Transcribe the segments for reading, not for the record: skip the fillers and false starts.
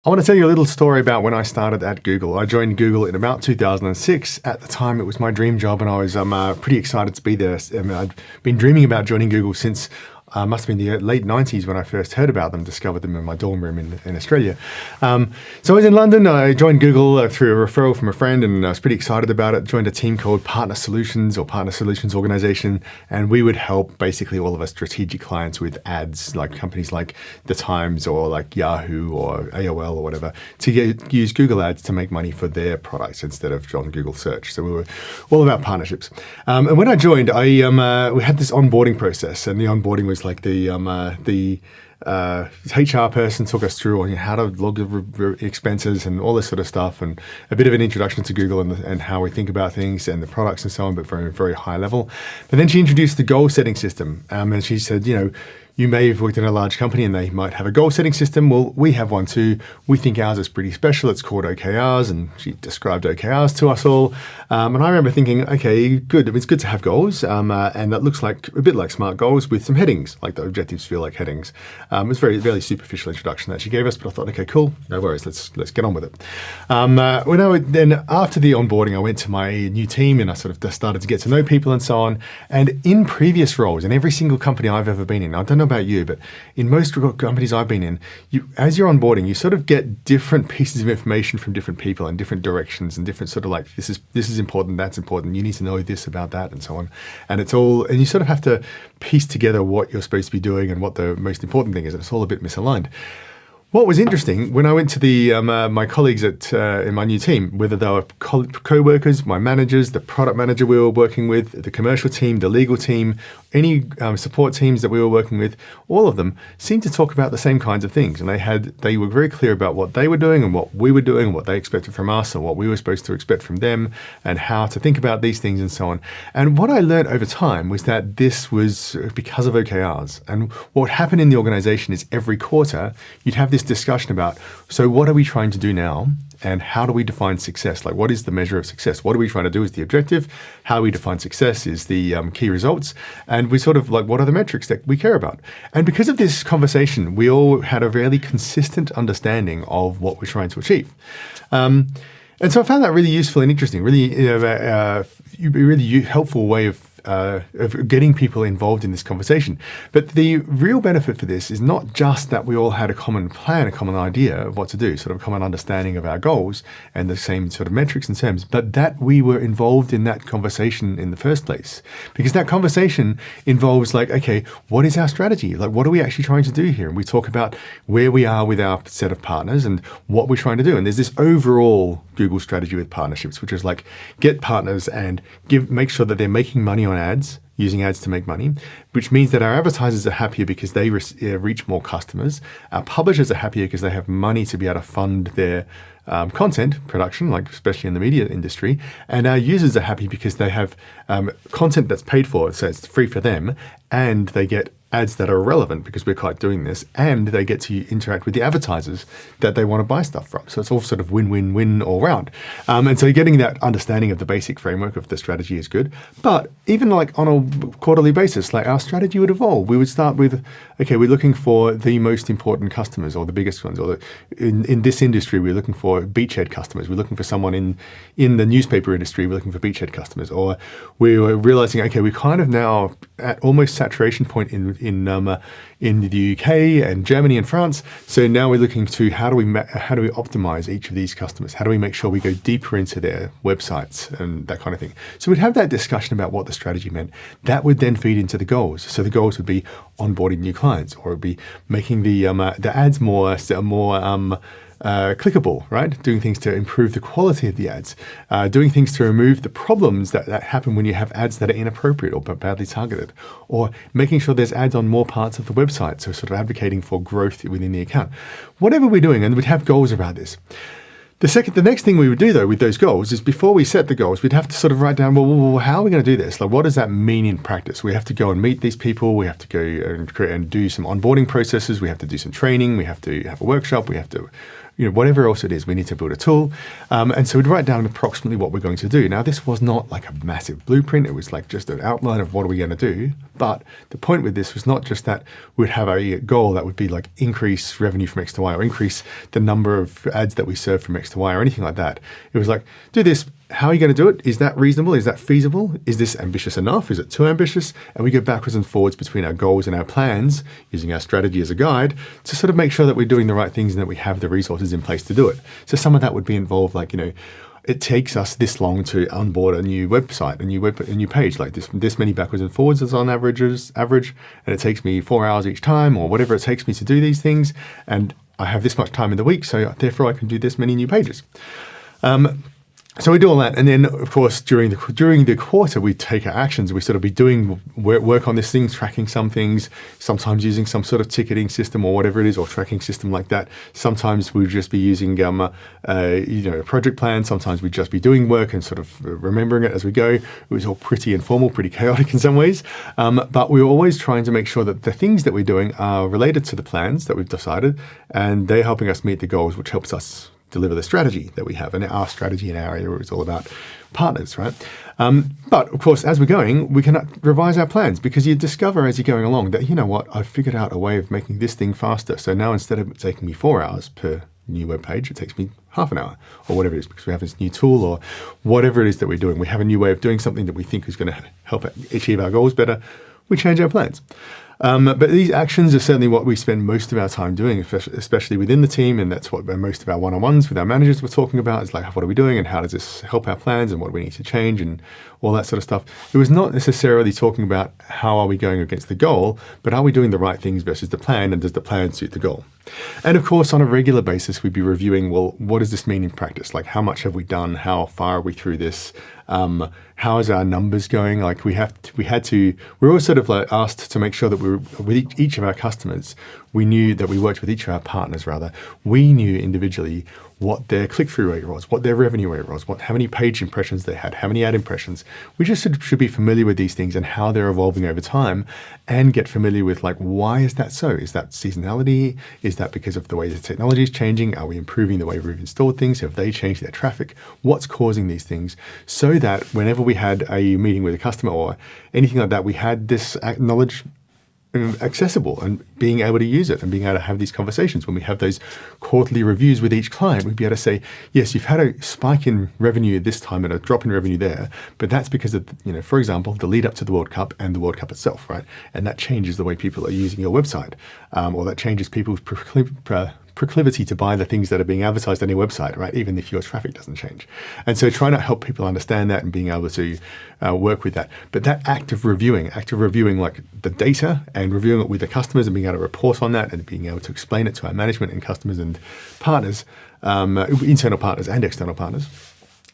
I want to tell you a little story about when I started at Google. I joined Google in about 2006. At the time, it was my dream job, and I was pretty excited to be there. I'd been dreaming about joining Google since must have been the late 90s when I first heard about them, discovered them in my dorm room in Australia. So I was in London. I joined Google through a referral from a friend, and I was pretty excited about it. Joined a team called Partner Solutions or Partner Solutions Organization, and we would help basically all of our strategic clients with ads, like companies like The Times or like Yahoo or AOL or whatever, to use Google Ads to make money for their products instead of on Google Search. So we were all about partnerships. And when I joined, we had this onboarding process, and the onboarding was like the HR person took us through on how to log expenses and all this sort of stuff, and a bit of an introduction to Google and how we think about things and the products and so on, but very, very high level. But then she introduced the goal setting system, and she said, you may have worked in a large company and they might have a goal setting system. Well, we have one too. We think ours is pretty special. It's called OKRs, and she described OKRs to us all. And I remember thinking, okay, good. It's good to have goals, and that looks like a bit like SMART goals with some headings, like the objectives feel like headings. It was a very superficial introduction that she gave us, but I thought, okay, cool, no worries, let's get on with it. Then after the onboarding, I went to my new team and I sort of just started to get to know people and so on. And in previous roles, in every single company I've ever been in, I don't know about you, but in most companies I've been in, as you're onboarding, you sort of get different pieces of information from different people in different directions and different sort of like, this is important, that's important, you need to know this about that and so on. And you sort of have to piece together what you're supposed to be doing and what the most important thing is, and it's all a bit misaligned. What was interesting, when I went to my colleagues in my new team, whether they were co-workers, my managers, the product manager we were working with, the commercial team, the legal team, any support teams that we were working with, all of them seemed to talk about the same kinds of things. And they were very clear about what they were doing and what we were doing and what they expected from us and what we were supposed to expect from them and how to think about these things and so on. And what I learned over time was that this was because of OKRs. And what happened in the organization is every quarter, you'd have this discussion about, so what are we trying to do now? And how do we define success? Like, what is the measure of success? What are we trying to do is the objective? How we define success is the key results. And we sort of like, what are the metrics that we care about? And because of this conversation, we all had a really consistent understanding of what we're trying to achieve. And so I found that really useful and interesting, really helpful way of getting people involved in this conversation. But the real benefit for this is not just that we all had a common plan, a common idea of what to do, sort of a common understanding of our goals and the same sort of metrics and terms, but that we were involved in that conversation in the first place. Because that conversation involves like, okay, what is our strategy? Like, what are we actually trying to do here? And we talk about where we are with our set of partners and what we're trying to do. And there's this overall Google strategy with partnerships, which is like get partners and make sure that they're making money on ads, using ads to make money, which means that our advertisers are happier because they reach more customers. Our publishers are happier because they have money to be able to fund their content production, like especially in the media industry. And our users are happy because they have content that's paid for, so it's free for them, and they get ads that are relevant because we're quite doing this, and they get to interact with the advertisers that they want to buy stuff from. So it's all sort of win-win-win all round. And so getting that understanding of the basic framework of the strategy is good. But even like on a quarterly basis, like our strategy would evolve. We would start with, okay, we're looking for the most important customers or the biggest ones, or in this industry, we're looking for beachhead customers. We're looking for someone in the newspaper industry, we're looking for beachhead customers. Or we were realizing, okay, we're kind of now at almost saturation point in the UK and Germany and France. So now we're looking to how do we optimize each of these customers? How do we make sure we go deeper into their websites and that kind of thing? So we'd have that discussion about what the strategy meant. That would then feed into the goals. So the goals would be onboarding new clients, or it would be making the ads more clickable, right? Doing things to improve the quality of the ads, doing things to remove the problems that happen when you have ads that are inappropriate or badly targeted, or making sure there's ads on more parts of the website, so sort of advocating for growth within the account. Whatever we're doing, and we'd have goals about this. The next thing we would do though with those goals is before we set the goals, we'd have to sort of write down, well, how are we going to do this? Like, what does that mean in practice? We have to go and meet these people. We have to go and create and do some onboarding processes. We have to do some training. We have to have a workshop. We have to whatever else it is, we need to build a tool. And so we'd write down approximately what we're going to do. Now, this was not like a massive blueprint. It was like just an outline of what are we going to do. But the point with this was not just that we'd have a goal that would be like increase revenue from X to Y or increase the number of ads that we serve from X to Y or anything like that. It was like, do this. How are you going to do it? Is that reasonable? Is that feasible? Is this ambitious enough? Is it too ambitious? And we go backwards and forwards between our goals and our plans, using our strategy as a guide to sort of make sure that we're doing the right things and that we have the resources in place to do it. So some of that would be involved, like, it takes us this long to onboard a new website, a new page, like this many backwards and forwards is on average, and it takes me 4 hours each time, or whatever it takes me to do these things. And I have this much time in the week, so therefore I can do this many new pages. So we do all that, and then of course during the quarter we take our actions. We sort of be doing work on this thing, tracking some things, sometimes using some sort of ticketing system or whatever it is, or tracking system like that. Sometimes we'd just be using a project plan. Sometimes we'd just be doing work and sort of remembering it as we go. It was all pretty informal, pretty chaotic in some ways, but we were always trying to make sure that the things that we're doing are related to the plans that we've decided, and they're helping us meet the goals, which helps us deliver the strategy that we have. And our strategy in our area is all about partners, right? But of course, as we're going, we can revise our plans, because you discover as you're going along that, I've figured out a way of making this thing faster. So now instead of it taking me 4 hours per new web page, it takes me half an hour or whatever it is, because we have this new tool or whatever it is that we're doing. We have a new way of doing something that we think is going to help achieve our goals better. We change our plans. But these actions are certainly what we spend most of our time doing, especially within the team, and that's what most of our one-on-ones with our managers were talking about. Is like, what are we doing, and how does this help our plans, and what do we need to change, and all that sort of stuff. It was not necessarily talking about how are we going against the goal, but are we doing the right things versus the plan, and does the plan suit the goal? And of course, on a regular basis, we'd be reviewing, well, what does this mean in practice? Like, how much have we done? How far are we through this? How is our numbers going? Like, we're always sort of like asked to make sure that we were with each of our customers. We knew that we worked with each of our partners, rather. We knew individually what their click-through rate was, what their revenue rate was, how many page impressions they had, how many ad impressions. We just should be familiar with these things and how they're evolving over time, and get familiar with, like, why is that so? Is that seasonality? Is that because of the way the technology is changing? Are we improving the way we've installed things? Have they changed their traffic? What's causing these things? So that whenever we had a meeting with a customer or anything like that, we had this knowledge accessible and being able to use it and being able to have these conversations. When we have those quarterly reviews with each client, we'd be able to say, yes, you've had a spike in revenue this time and a drop in revenue there, but that's because of, for example, the lead up to the World Cup and the World Cup itself, right? And that changes the way people are using your website, or that changes people's proclivity to buy the things that are being advertised on your website, right? Even if your traffic doesn't change. And so trying to help people understand that and being able to work with that. But that act of reviewing like the data and reviewing it with the customers and being able to report on that and being able to explain it to our management and customers and partners, internal partners and external partners,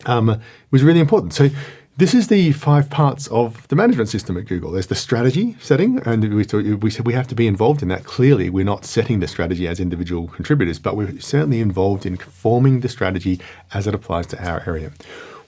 was really important. So this is the 5 parts of the management system at Google. There's the strategy setting, and we said we have to be involved in that. Clearly, we're not setting the strategy as individual contributors, but we're certainly involved in forming the strategy as it applies to our area.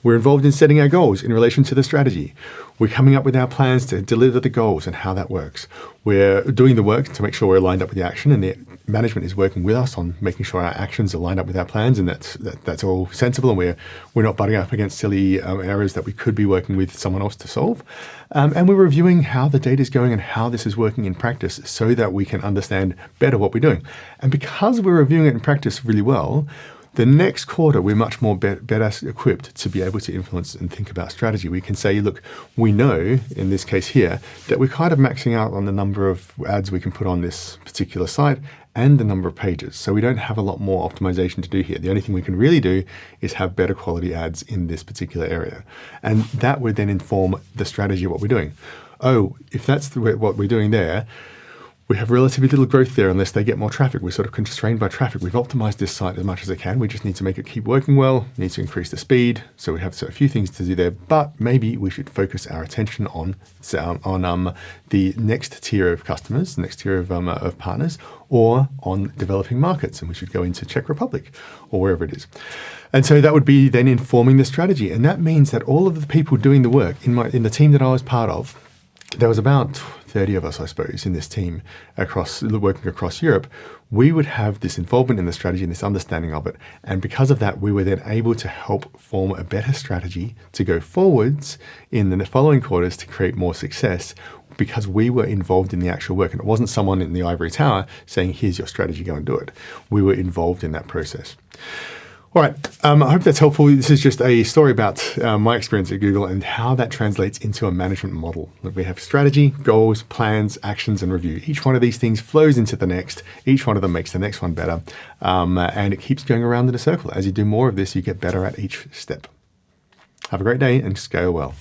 We're involved in setting our goals in relation to the strategy. We're coming up with our plans to deliver the goals and how that works. We're doing the work to make sure we're lined up with the action, and the management is working with us on making sure our actions are lined up with our plans, and that's all sensible, and we're not butting up against silly areas that we could be working with someone else to solve. And we're reviewing how the data is going and how this is working in practice so that we can understand better what we're doing. And because we're reviewing it in practice really well, the next quarter, we're much more better equipped to be able to influence and think about strategy. We can say, look, we know, in this case here, that we're kind of maxing out on the number of ads we can put on this particular site and the number of pages. So we don't have a lot more optimization to do here. The only thing we can really do is have better quality ads in this particular area. And that would then inform the strategy of what we're doing. Oh, if that's what we're doing there, we have relatively little growth there unless they get more traffic. We're sort of constrained by traffic. We've optimized this site as much as I can. We just need to make it keep working well, need to increase the speed. So we have a few things to do there, but maybe we should focus our attention on the next tier of customers, next tier of partners, or on developing markets. And we should go into Czech Republic or wherever it is. And so that would be then informing the strategy. And that means that all of the people doing the work in the team that I was part of, there was about 30 of us, I suppose, in this team working across Europe, we would have this involvement in the strategy and this understanding of it. And because of that, we were then able to help form a better strategy to go forwards in the following quarters to create more success, because we were involved in the actual work. And it wasn't someone in the ivory tower saying, here's your strategy, go and do it. We were involved in that process. All right, I hope that's helpful. This is just a story about my experience at Google and how that translates into a management model. We have strategy, goals, plans, actions, and review. Each one of these things flows into the next. Each one of them makes the next one better. And it keeps going around in a circle. As you do more of this, you get better at each step. Have a great day and scale well.